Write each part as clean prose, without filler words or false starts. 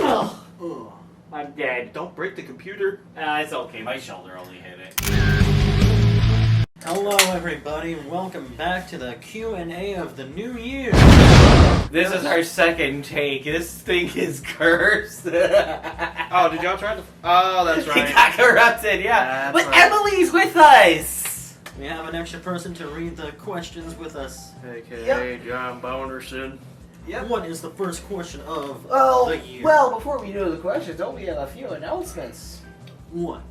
I'm dead. Don't break the computer. It's okay. My shoulder only hit it. Hello, everybody, and welcome back to the Q&A of the new year. This is our second take. This thing is cursed. Oh, did y'all try to... Oh, that's It right. got corrupted, yeah. That's But right. Emily's with us. We have an extra person to read the questions with us. AKA John Bonerson. Yep. What is the first question of the year? Well, before we do the questions, don't we have a few announcements? What?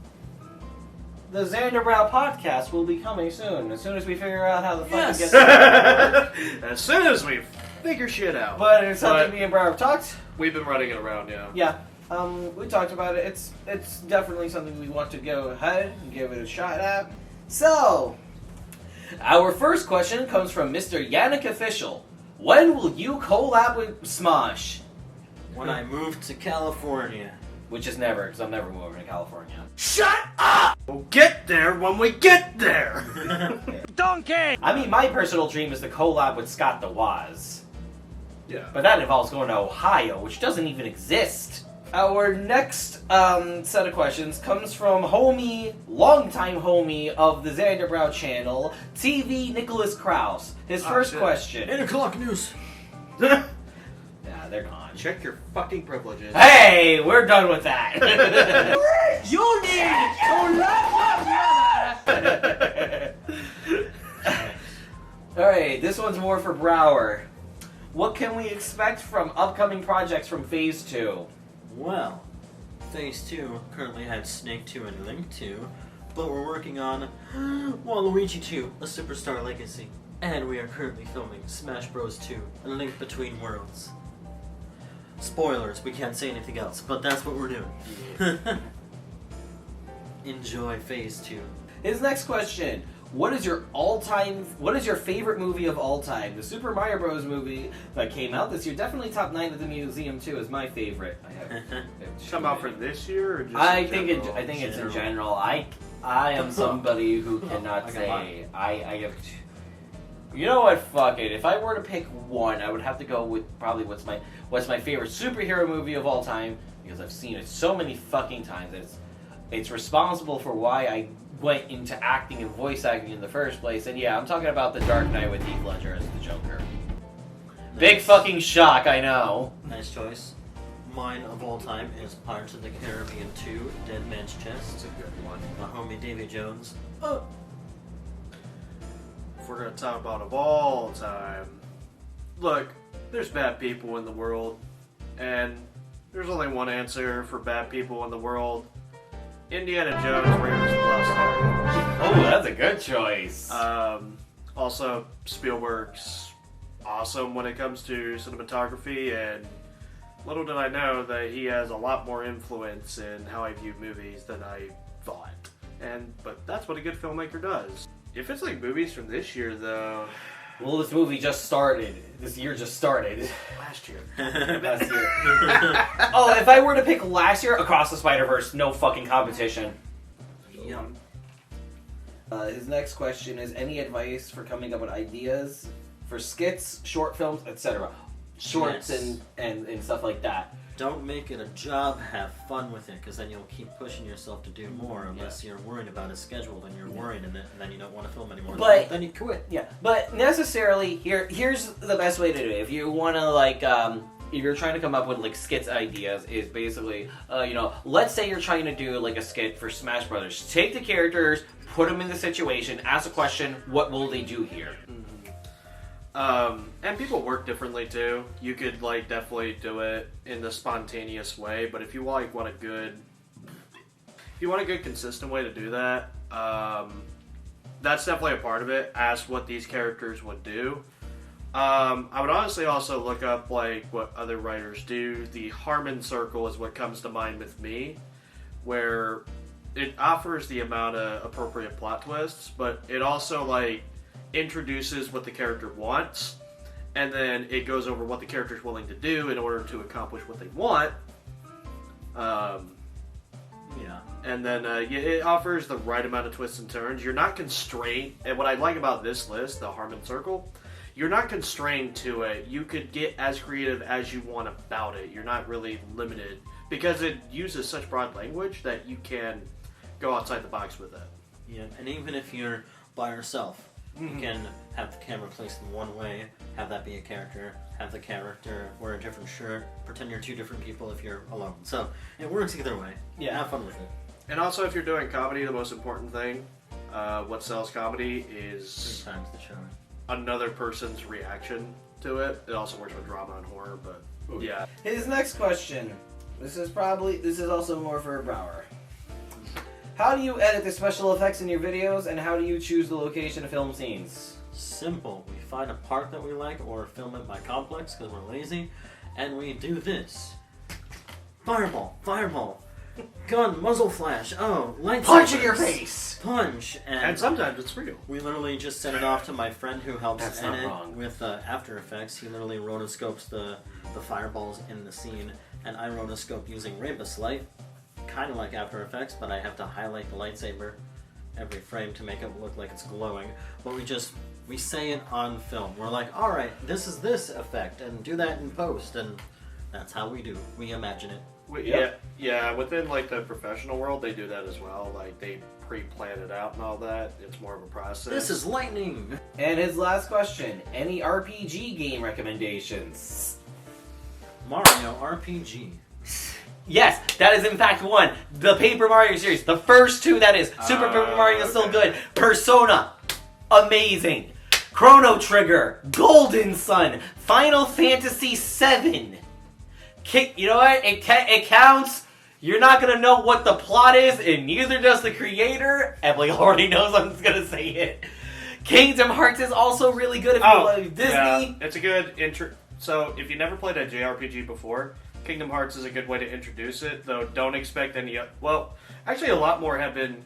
The Zaandarbrow podcast will be coming soon, as soon as we figure out how the fuck Yes. it gets. As soon as we figure shit out. But it's something me and Brow have talked. We've been running it around, yeah. Yeah. We talked about it. It's definitely something we want to go ahead and give it a shot at. So, our first question comes from Mr. Yannick Official. When will you collab with Smosh? When I moved to California. Which is never, because I'm never moving to California. Shut up! We'll get there when we get there! Donkey! I mean, my personal dream is to collab with Scott the Waz. Yeah. But that involves going to Ohio, which doesn't even exist. Our next set of questions comes from longtime homie of the Zaandarbrow channel, TV Nicholas Krause. His first shit. question. 8 o'clock news. Yeah, they're gone. Check your fucking privileges. Hey, we're done with that. You need to Alright, this one's more for Brower. What can we expect from upcoming projects from Phase 2? Well, Phase 2 currently has Snake 2 and Link 2, but we're working on Waluigi 2, A Superstar Legacy, and we are currently filming Smash Bros. 2, A Link Between Worlds. Spoilers, we can't say anything else, but that's what we're doing. Enjoy Phase 2. His next question. What is your favorite movie of all time? The Super Mario Bros. Movie that came out this year, definitely top 9 at the museum too, is my favorite. I have Come out for this year or just I think it's in general. I am somebody who cannot I say I have. You know what? Fuck it. If I were to pick one, I would have to go with probably what's my favorite superhero movie of all time, because I've seen it so many fucking times. It's responsible for why I went into acting and voice acting in the first place. And yeah, I'm talking about The Dark Knight with Heath Ledger as the Joker. Nice. Big fucking shock, I know. Nice choice. Mine of all time is Pirates of the Caribbean 2, Dead Man's Chest. That's a good one. My homie Davy Jones. If we're gonna talk about of all time, look, there's bad people in the world, and there's only one answer for bad people in the world. Indiana Jones, Raiders of the Lost Ark. Oh, that's a good choice. Also, Spielberg's awesome when it comes to cinematography, and little did I know that he has a lot more influence in how I view movies than I thought. But that's what a good filmmaker does. If it's like movies from this year, though... Well, this movie just started. This year just started. Last year. Last year. Oh, if I were to pick last year, Across the Spider-Verse, no fucking competition. Yum. His next question is, any advice for coming up with ideas for skits, short films, etc.? Shorts Yes. and stuff like that. Don't make it a job, have fun with it, because then you'll keep pushing yourself to do more unless you're worried about a schedule, then you're worried and then you don't want to film anymore. But- then you quit. Yeah, but necessarily, here's the best way to do it. If you want to, if you're trying to come up with, skits ideas, is basically, let's say you're trying to do, a skit for Smash Brothers. Take the characters, put them in the situation, ask a question, what will they do here? And people work differently too. You could definitely do it in the spontaneous way, but if you want a good consistent way to do that, that's definitely a part of it. Ask what these characters would do. I would honestly also look up what other writers do. The Harmon Circle is what comes to mind with me, where it offers the amount of appropriate plot twists, but it also introduces what the character wants, and then it goes over what the character's willing to do in order to accomplish what they want. Yeah. And then it offers the right amount of twists and turns. You're not constrained. And what I like about this list, the Harmon Circle, you're not constrained to it. You could get as creative as you want about it. You're not really limited because it uses such broad language that you can go outside the box with it. Yeah, and even if you're by yourself, you can have the camera placed in one way, have that be a character, have the character wear a different shirt, pretend you're two different people if you're alone. So it works either way. Yeah. Have fun with it. And also, if you're doing comedy, the most important thing, what sells comedy is 3 times the show. another person's reaction to it. It also works with drama and horror, but yeah. His next question. This is also more for Brower. How do you edit the special effects in your videos, and how do you choose the location to film scenes? Simple. We find a park that we like or film it by complex because we're lazy, and we do this. Fireball, fireball, gun, muzzle flash, lightsabers. Punch in your face! Punch! And sometimes it's real. We literally just sent it off to my friend who helps That's not edit wrong. with After Effects. He literally rotoscopes the fireballs in the scene, and I rotoscope using Rebus light, kind of like After Effects, but I have to highlight the lightsaber every frame to make it look like it's glowing. But we say it on film. We're like, all right, this is this effect, and do that in post, and that's how we do. We imagine it. Yeah. Within like the professional world, they do that as well. Like they pre-plan it out and all that. It's more of a process. This is lightning. And his last question. Any RPG game recommendations? Mario RPG. Yes, that is in fact one. The Paper Mario series. The first 2, that is. Super Paper Mario is still good. Persona. Amazing. Chrono Trigger. Golden Sun. Final Fantasy VII. You know what? It counts. You're not going to know what the plot is, and neither does the creator. Emily already knows I'm just going to say it. Kingdom Hearts is also really good if you love Disney. Yeah, it's a good intro. So, if you never played a JRPG before, Kingdom Hearts is a good way to introduce it, though don't expect any... Well, actually a lot more have been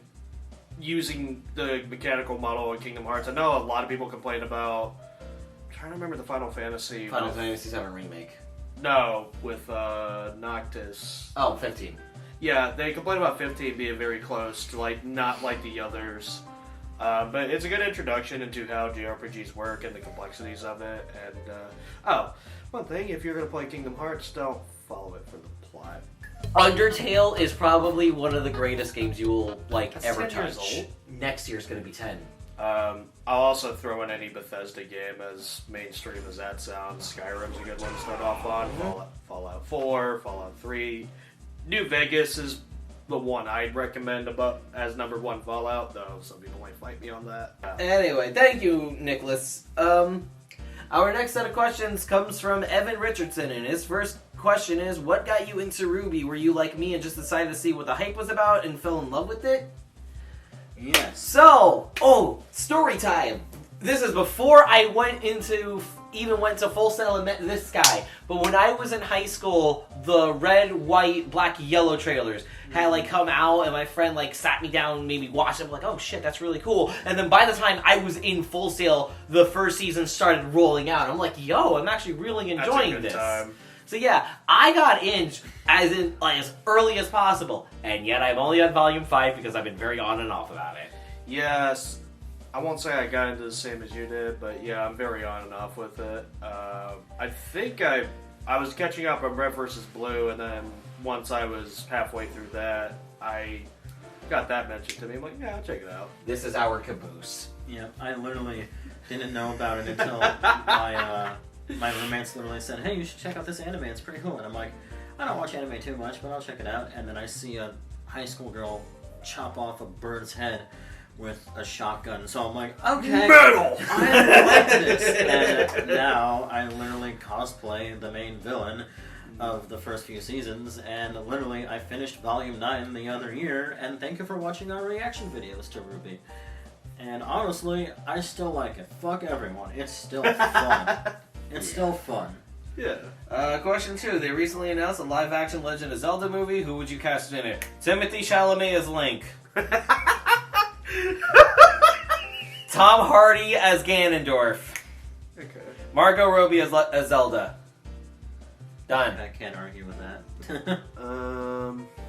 using the mechanical model in Kingdom Hearts. I know a lot of people complain about... I'm trying to remember the Final Fantasy VII Remake. No, with Noctis. Oh, 15. Yeah, they complain about 15 being very close to, like, not like the others. But it's a good introduction into how JRPGs work and the complexities of it. And, one thing, if you're going to play Kingdom Hearts, don't follow it for the plot. Undertale is probably one of the greatest games you will, That's ever 10 years touch. old. Next year's going to be 10. I'll also throw in any Bethesda game, as mainstream as that sounds. Skyrim's a good one to start off on. Fallout 4, Fallout 3. New Vegas is the one I'd recommend as number 1 Fallout, though some people might fight me on that. Anyway, thank you, Nicholas. Our next set of questions comes from Evan Richardson, and his first question is, what got you into Ruby? Were you like me and just decided to see what the hype was about and fell in love with it? Yes. So, story time. This is before I went to Full Sail and met this guy. But when I was in high school, the red, white, black, yellow trailers had come out, and my friend sat me down and made me watch them. I'm like, oh shit, that's really cool. And then by the time I was in Full Sail, the first season started rolling out. I'm like, yo, I'm actually really enjoying this. Time. So yeah, I got in as early as possible, and yet I'm only on volume 5 because I've been very on and off about it. Yes, I won't say I got into the same as you did, but yeah, I'm very on and off with it. I think I was catching up on Red vs. Blue, and then once I was halfway through that, I got that mentioned to me. I'm like, yeah, I'll check it out. This is our caboose. Yeah, I literally didn't know about it until my roommates literally said, hey, you should check out this anime, it's pretty cool. And I'm like, I don't watch anime too much, but I'll check it out. And then I see a high school girl chop off a bird's head with a shotgun. So I'm like, okay, Metal! I like this. And now I literally cosplay the main villain of the first few seasons, and literally I finished Volume 9 the other year, and thank you for watching our reaction videos to Ruby. And honestly, I still like it. Fuck everyone. It's still fun. It's still fun. Yeah. Question 2. They recently announced a live-action Legend of Zelda movie. Who would you cast in it? Timothy Chalamet as Link. Tom Hardy as Ganondorf. Okay. Margot Robbie as Zelda. Done. I can't argue with that.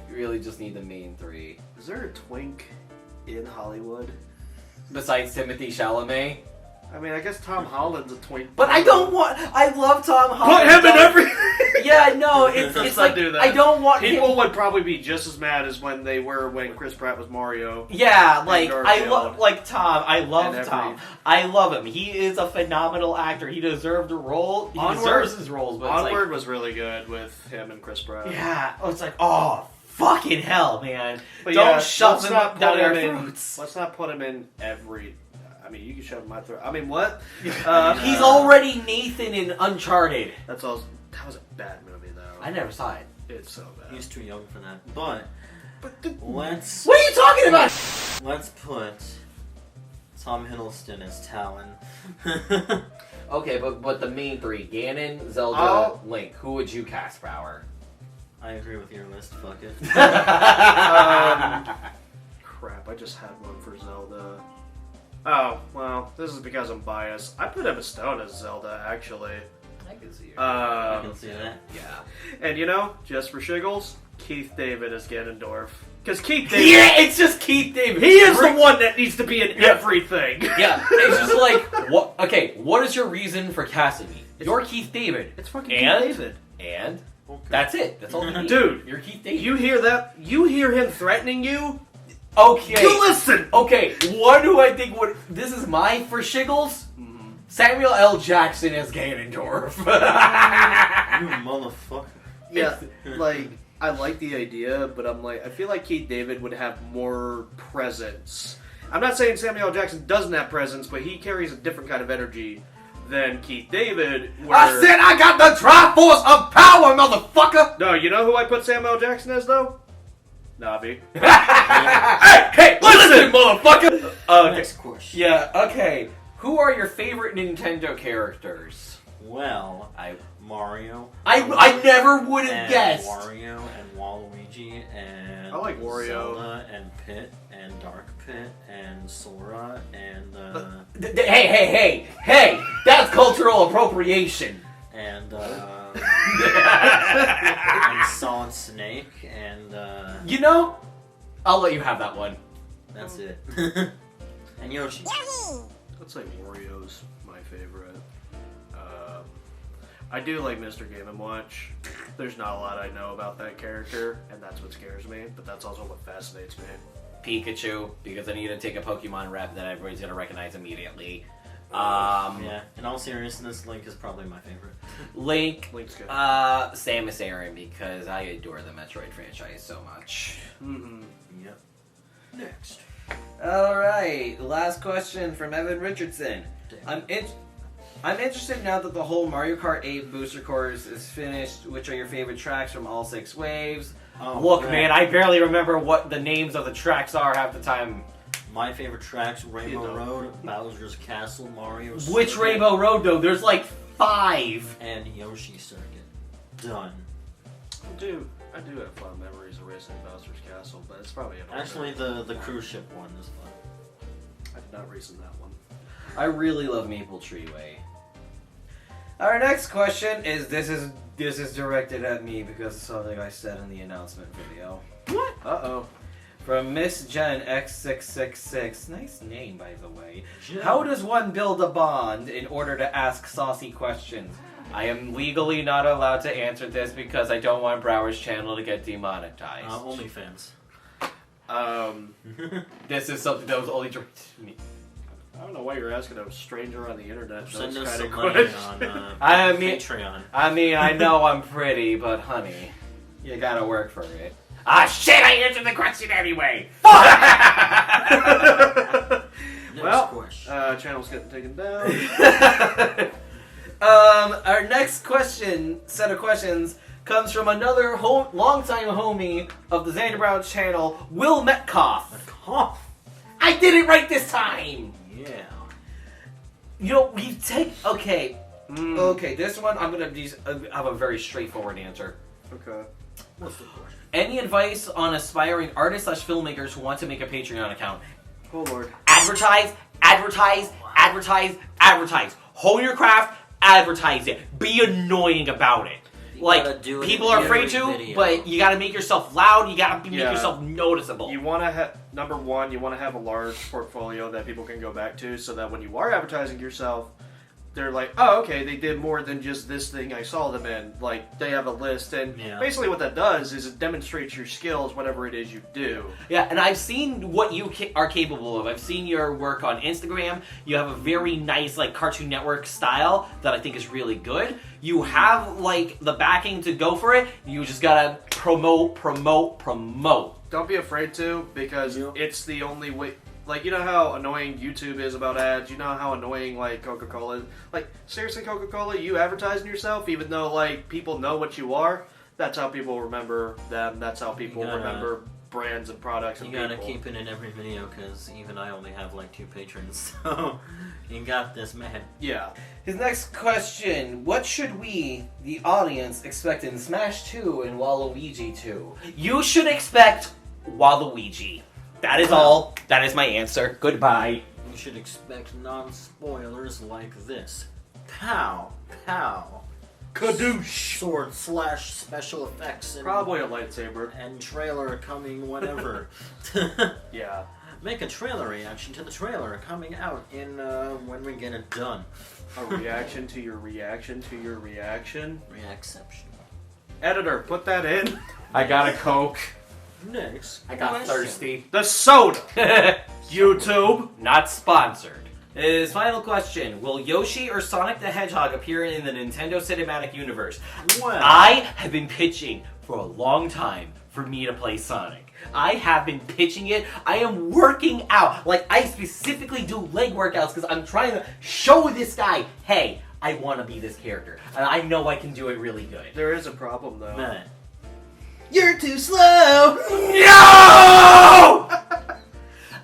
You really just need the main 3. Is there a twink in Hollywood? Besides Timothy Chalamet? I mean, I guess Tom Holland's a twink. But I don't want. I love Tom Holland. Put him in everything. Yeah, no, it's Let's like not do that. I don't want People him. would probably be just as mad as when they were when Chris Pratt was Mario. Yeah, like I Garfield. love like Tom. I love And Tom. I love him. He is a phenomenal actor. He deserved a role. He deserves his roles. But Onward was really good with him and Chris Pratt. yeah, it's like fucking hell, man! But Don't yeah, shove let's him not down put our him in. throats. Let's not put him in every. I mean, you can shove him my throat. I mean, what? He's already Nathan in Uncharted. That's all. That was a bad movie, though. I never saw it. It's so bad. He's too young for that. But let's What are you talking about? let's put Tom Hiddleston as Talon. Okay, but the main three: Ganon, Zelda, Oh. Link. Who would you cast for our? I agree with your list. Fuck it. Crap, I just had one for Zelda. Oh, well, this is because I'm biased. I put Emma Stone as Zelda, actually. I can see I can see that. Yeah. And you know, just for shiggles, Keith David as Ganondorf. Because Keith David... Yeah, it's just Keith David. He is the one that needs to be in everything. Yeah, it's just like, what? Okay, what is your reason for casting me? You're Keith David. It's fucking And? Keith David. And Okay. that's it. That's all you need. Dude, You're Keith David. you hear that? You hear him threatening you? Okay. You listen! Okay, one who I think would... This is my for shiggles. Samuel L. Jackson as Ganondorf. You motherfucker. Yeah, like, I like the idea, but I'm like, I feel like Keith David would have more presence. I'm not saying Samuel L. Jackson doesn't have presence, but he carries a different kind of energy than Keith David. Where... I said I got the Triforce of Power, motherfucker! No, you know who I put Samuel L. Jackson as, though? Navi. Hey, listen, motherfucker! Okay. Next question. Yeah, okay. Who are your favorite Nintendo characters? Well, Mario. I never would have and guessed. Wario and Waluigi and I like Wario. Zelda and Pit and Dark Pit and Sora and Hey! That's cultural appropriation. and Solid Snake and You know, I'll let you have that one. that's it. And Yoshi. I'd say Wario's my favorite. I do like Mr. Game & Watch. There's not a lot I know about that character, and that's what scares me, but that's also what fascinates me. Pikachu, because I need to take a Pokemon rep that everybody's gonna recognize immediately. Yeah, in all seriousness, Link is probably my favorite. Link, Link's good. Samus Aran, because I adore the Metroid franchise so much. Yep. Next. Alright, last question from Evan Richardson. Damn. I'm interested now that the whole Mario Kart 8 booster course is finished. Which are your favorite tracks from all 6 waves? Oh, Look, right. man, I barely remember what the names of the tracks are half the time. My favorite tracks: Rainbow Road, Bowser's Castle, Mario. Which Circuit, Rainbow Road, though? There's like 5. and Yoshi Circuit. Done. I do have fond memories of racing Bowser's Castle, but it's probably an older- Actually, the cruise ship one is fun. I did not race in that one. I really love Maple Tree Way. Our next question is this is directed at me because it's something I said in the announcement video. What? Uh-oh. From Miss Jen X666. Nice name, by the way. Jen. How does one build a bond in order to ask saucy questions? I am legally not allowed to answer this because I don't want Brower's channel to get demonetized. OnlyFans. This is something that was only directed to me. I don't know why you're asking a stranger on the internet. Send those us kind some of money questions. on I mean- Patreon. I mean, I know I'm pretty, but honey, you gotta work for it. Ah, shit! I answered the question anyway. Next Well, question. channel's getting taken down. Our next set of questions, comes from another longtime homie of the Zaandarbrow channel, Will Metcalf. Cough. I did it right this time. Yeah. You know, okay. Okay, this one I'm gonna have a very straightforward answer. Okay. What's the question? Any advice on aspiring artists/filmmakers who want to make a Patreon account? Oh lord. Advertise. Hone your craft, advertise it. Be annoying about it. gotta Like, do it people in are afraid every to, video. but you gotta make yourself loud, you gotta make Yeah. yourself noticeable. You want to number one, you want to have a large portfolio that people can go back to, so that when you are advertising yourself, they're like, oh, okay, they did more than just this thing I saw them in. Like, they have a list, and basically what that does is it demonstrates your skills, whatever it is you do. Yeah, and I've seen what you are capable of. I've seen your work on Instagram. You have a very nice, like, Cartoon Network style that I think is really good. You have, like, the backing to go for it. You just gotta promote. Don't be afraid to, because it's the only way. Like, you know how annoying YouTube is about ads? You know how annoying, like, Coca-Cola is? Like, seriously, Coca-Cola, you advertising yourself, even though, like, people know what you are? That's how people remember them. That's how people remember brands and products and You gotta keep it in every video, because even I only have, like, 2 patrons, so you got this, man. Yeah. His next question, what should we, the audience, expect in Smash 2 and Waluigi 2? You should expect Waluigi. That is all. That is my answer. Goodbye. You should expect non-spoilers like this. Pow! Pow! Kadoosh! Sword slash special effects and, Probably a lightsaber. and trailer coming whenever. Yeah. Make a trailer reaction to the trailer coming out in when we get it done. A reaction to your reaction to your reaction. Reacception. Editor, put that in. I got a Coke. Next. I got question. thirsty. The soda! YouTube! Not sponsored. His final question, will Yoshi or Sonic the Hedgehog appear in the Nintendo Cinematic Universe? Well, I have been pitching for a long time for me to play Sonic. I have been pitching it. I am working out. Like, I specifically do leg workouts because I'm trying to show this guy, hey, I want to be this character. And I know I can do it really good. There is a problem, though. man. You're too slow! No!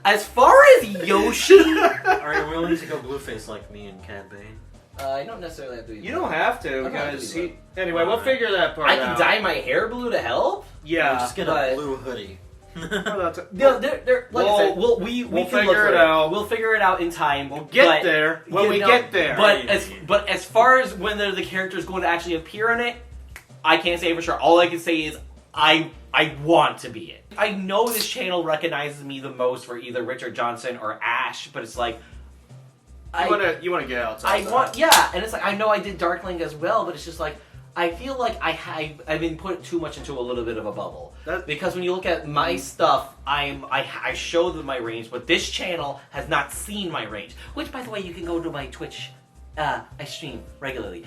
As far as Yoshi... Are you willing to go Blueface like me and Cad Bane? I don't necessarily have to be You don't have to, I don't have because to be he... Anyway, we'll figure that part I out. can dye my hair blue to help? Yeah. Just get but- a blue hoodie. No, like I said, We'll we can figure look for it out. We'll figure it out in time. We'll get there when you we know, get there. But as far as when the character is going to actually appear in it, I can't say for sure. All I can say is I want to be it. I know this channel recognizes me the most for either Richard Johnson or Ash, but it's like You want to get outside. and it's like I know I did Darkling as well, but it's just like I feel like I've been put too much into a little bit of a bubble. Because when you look at my stuff, I show them my range, but this channel has not seen my range. Which, by the way, you can go to my Twitch. I stream regularly.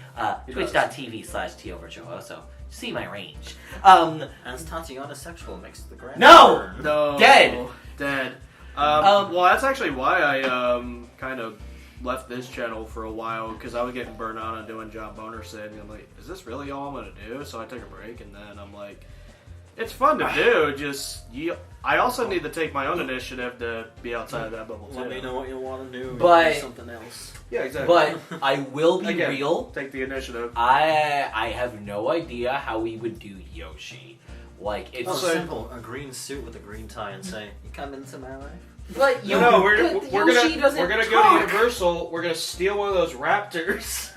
Twitch.tv/Teo Virtuoso. See my range. As Tatiana sexual makes the grand. No! turn. No. Dead. Well, that's actually why I kind of left this channel for a while, because I was getting burnt out on doing John Boner Sid, and I'm like, is this really all I'm going to do? So I took a break, and then I'm like, it's fun to do, I also need to take my own initiative to be outside of that bubble, too. Let me know what you want to do. But- do something else. Yeah, exactly. But I will be Again, real. Take the initiative. I have no idea how we would do Yoshi. Like, it's Oh, So- simple. A green suit with a green tie and say, "You come into my life." But No, we're Yoshi doesn't gonna go talk. to Universal. We're gonna steal one of those raptors.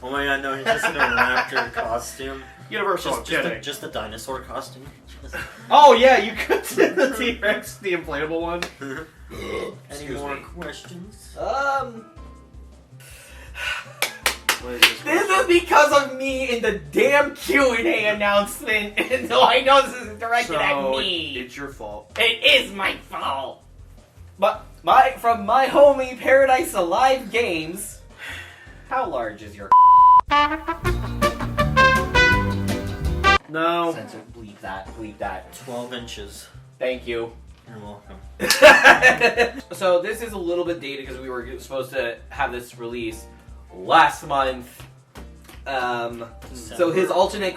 Oh my god, no, he's just in a raptor costume. Universal, I'm kidding. Just a dinosaur costume. Oh yeah, you could do the T-Rex, the inflatable one. Any Excuse more me. questions? What is This is because of me in the damn Q&A announcement, and so I know this is directed at me. It's your fault. It is my fault. But from my homie Paradise Alive Games, how large is your No. Censor, bleep that. 12 inches. Thank you. You're welcome. So this is a little bit dated because we were supposed to have this release last month. So his alternate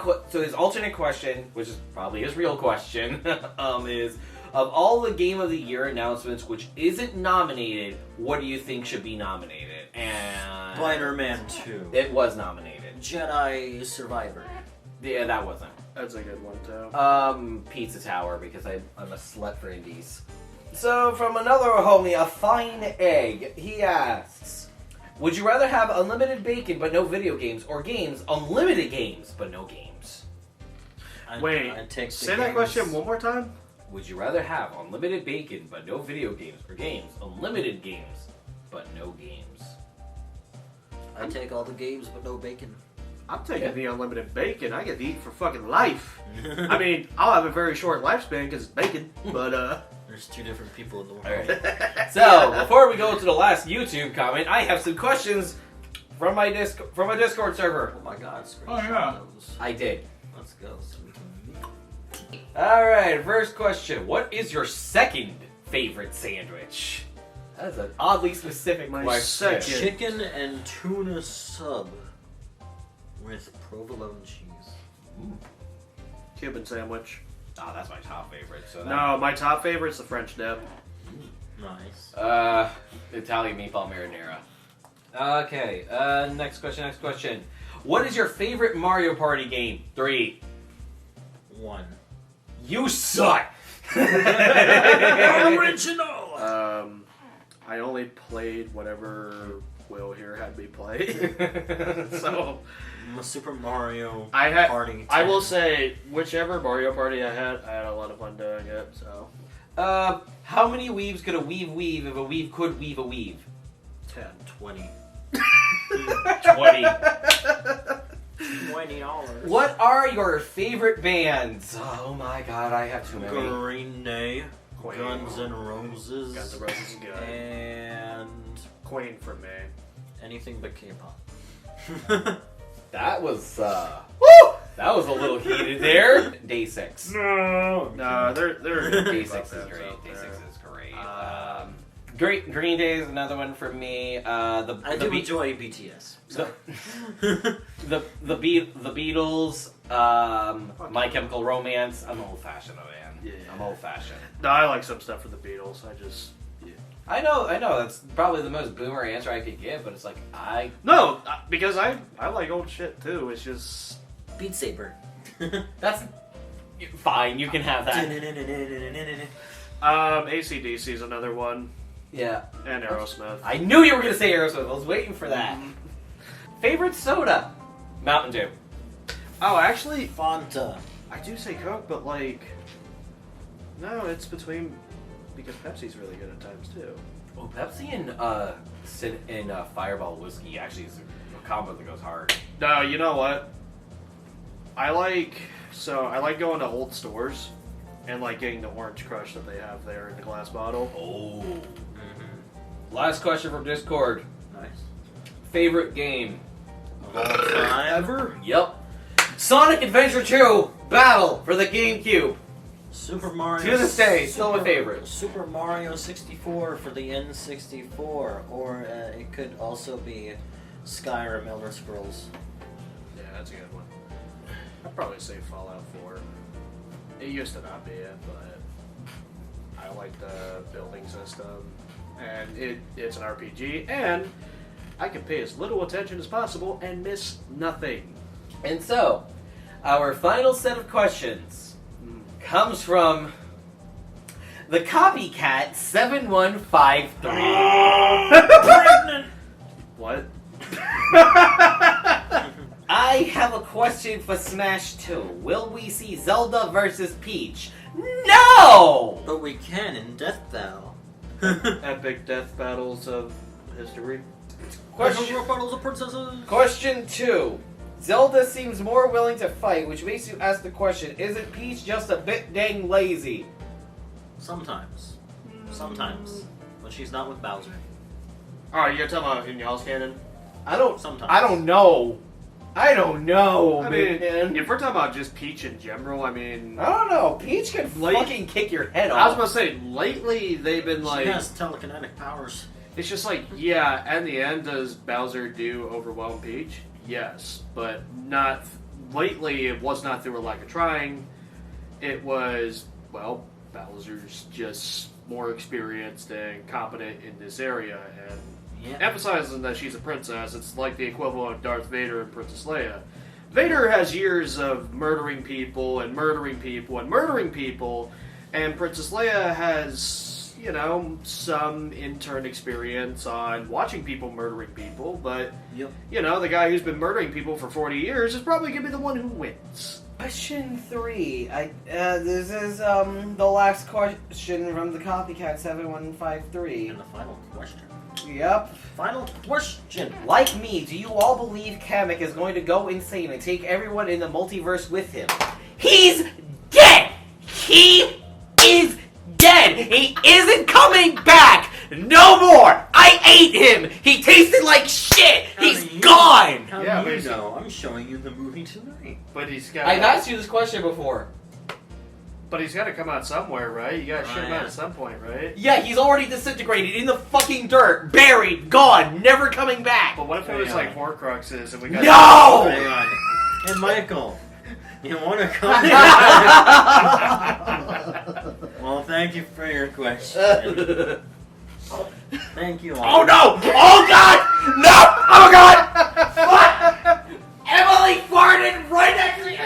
question, which is probably his real question, is of all the Game of the Year announcements which isn't nominated, what do you think should be nominated? And Spider-Man 2. it was nominated. Jedi Survivor. Yeah, that wasn't. That's a good one too. Pizza Tower, because I'm a slut for indies. So, from another homie, a fine egg, he asks, would you rather have unlimited bacon but no video games, or games, unlimited games but no games? Wait, I'd take the say that games. question one more time. Would you rather have unlimited bacon but no video games, or games, unlimited games but no games? I take all the games but no bacon. I'm taking the unlimited bacon. I get to eat for fucking life. I mean, I'll have a very short lifespan because it's bacon, but There's two different people in the world. Alright. So, before we go to the last YouTube comment, I have some questions from my Discord server. Oh my god, screenshot Oh, yeah. those. I did. Let's go. So we can... Alright, first question. What is your second favorite sandwich? That is an oddly specific My question. second- Chicken and tuna sub with provolone cheese. Cuban sandwich. Oh, that's my top favorite. So No, my top favorite's the French dip. Nice. Italian meatball marinara. Okay, next question. What is your favorite Mario Party game? 3. 1. You suck! Original! I only played whatever Will here had me play. So Super Mario I had. Party. I 10. will say, whichever Mario Party I had a lot of fun doing it. So How many weaves could a weave if a weave could weave a weave? 10. 20. 20. $20. What are your favorite bands? Oh my god, I have too many. Green Day. Queen. Guns N' Roses. Guns N' Roses is good. And Queen for me. anything but K-pop. That was, woo! That was a little heated there. Day 6. No, they're Day 6 is great. Day 6 is great. Green Day is another one for me. I do enjoy BTS. The, the Beatles, My Chemical Romance. I'm old fashioned, man. Yeah. I'm old fashioned. No, I like some stuff for the Beatles. I know. That's probably the most boomer answer I could give, but it's like No, because I like old shit too. It's just Beat Saber. That's fine. You can have that. AC/DC is another one, Yeah. and Aerosmith. I knew you were gonna say Aerosmith. I was waiting for that. Favorite soda? Mountain Dew. Oh, actually, Fanta. I do say Coke, but like, no, it's between because Pepsi's really good at times too. Oh, Pepsi and Fireball whiskey actually is a combo that goes hard. No, you know what? I like going to old stores and like getting the Orange Crush that they have there in the glass bottle. Oh. Last question from Discord. Nice. Favorite game? Of all time. Ever? Yep. Sonic Adventure 2 Battle for the GameCube. Super Mario. To this day, still my favorite. Super Mario 64 for the N64, or it could also be Skyrim Elder Scrolls. Yeah, that's a good one. I'd probably say Fallout 4. It used to not be it, but I like the building system, and it's an RPG, and I can pay as little attention as possible and miss nothing. And so, our final set of questions comes from the copycat 7153. Pregnant! What? I have a question for Smash 2. Will we see Zelda versus Peach? No! But we can in Death Battle. Epic death battles of history. Question 2. Zelda seems more willing to fight, which makes you ask the question, isn't Peach just a bit dang lazy? Sometimes. Sometimes. When she's not with Bowser. Alright, you're talking about in y'all's canon? Sometimes. I don't know. I don't know, I mean, man. if we're talking about just Peach in general, I mean... I don't know. Peach can fucking kick your head off. I was about to say, lately they've been like... She has telekinetic powers. It's just like, yeah, in the end, does Bowser do overwhelm Peach? Yes, but not... Lately, it was not through a lack of trying. It was, well, Bowser's just more experienced and competent in this area, and emphasizing that she's a princess, it's like the equivalent of Darth Vader and Princess Leia. Vader has years of murdering people and murdering people and murdering people, and Princess Leia has, you know, some intern experience on watching people murdering people, but, you know, the guy who's been murdering people for 40 years is probably going to be the one who wins. Question 3. This is the last question from the Copycat 7153. And the final question. Yep. Final question. Like me, do you all believe Kamek is going to go insane and take everyone in the multiverse with him? He's dead! He is dead! He isn't coming back! No more! I ate him! He tasted like shit! He's gone! How Yeah, do you but know? I'm showing you the movie tonight. But he's got. I've asked you this question before. But he's got to come out somewhere, right? You got to ship him out yeah. at some point, right? Yeah, he's already disintegrated in the fucking dirt, buried, gone, never coming back. But what if it was like Horcruxes and we got? No! Hang on. Hey, Michael. You want to come? Well, thank you for your question. Thank you all. Oh no! Oh god! No! Oh god! What? Emily farted right next to me!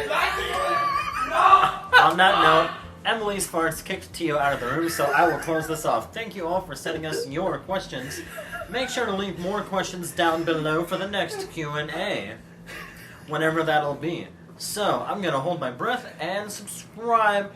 No! On that note, Emily's farts kicked Teo out of the room, so I will close this off. Thank you all for sending us your questions. Make sure to leave more questions down below for the next Q&A, whenever that'll be. So, I'm gonna hold my breath and subscribe